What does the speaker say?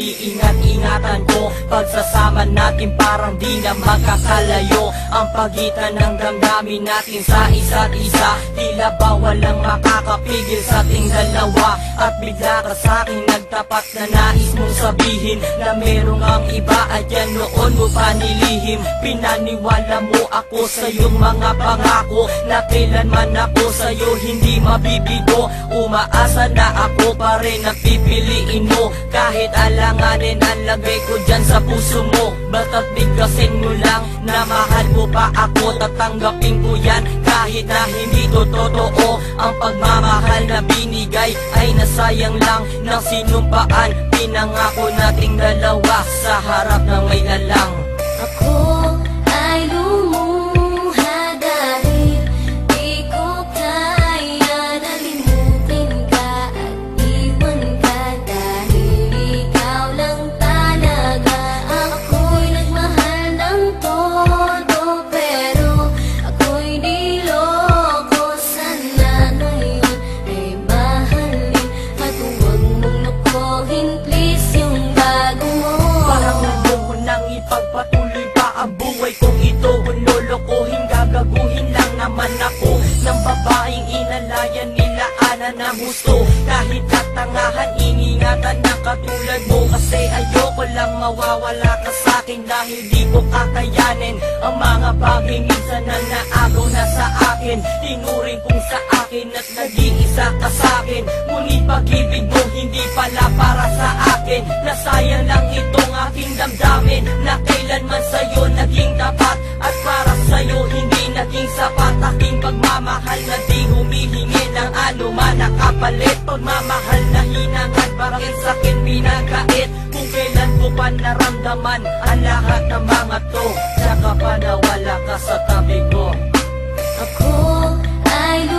iniingat-ingatan ko. Pagsasama natin parang di na magkakalayo. Ang pagitan ng damdamin natin sa isa't isa, tila ba walang makakapigil sa ating dalawa. At bigla ka sa'kin nagtapat na nais mong sabihin na merong ang iba at yan noon mo pa nilihim. Pinaniwala mo ako sa iyong mga pangako na kailanman ako sa'yo hindi mabibigo. Umaasa na ako pa rin ang pipiliin mo, kahit alanganin ang lagay ko dyan sa puso mo. Basta't bigkasin mo lang na mahal mo pa ako, tatanggapin ko yan kahit na hindi to totoo. Ang pagmamahal na binigay ay nasayang lang ng sinumpaan. Pinangako nating dalawa sa harap ng may lalang. Ako ay lumuha dahil di ko kaya nalimutin ka at iwan ka, dahil ikaw lang talaga. Ako'y nagmahal ng todo pero ako'y niloko. Sana ngayon ay mahalin at huwag mong lukuhin please yung bago mo. Parang nandoko nang ipagpatuloy pa ang buhay kong ito. Kung lolokohin, gagaguhin lang naman ako ng babaeng inalayan nila ana ng gusto. Kahit katangahan, iningatan na katulad mo, kasi ayoko lang mawawala ka sa'kin dahil di ko kakayanin ang mga bagay minsan na naagaw na sa akin. Tinuring kong sa akin at naging isa ka sa'kin, ngunit pag-ibig mo hindi pala para sa akin. Nasayang lang itong aking damdamin na kailanman sa'yo naging tapat, at para sa'yo hindi naging sapat. Aking pagmamahal na di humihingi ng anuman na kapalit. Pagmamahal na hinangad, bakit sa'kin pinagkait? Kung kailan ko pa naramdaman ang lahat ng mga to, tsaka pa nawala ka sa tabi ko. Ako ay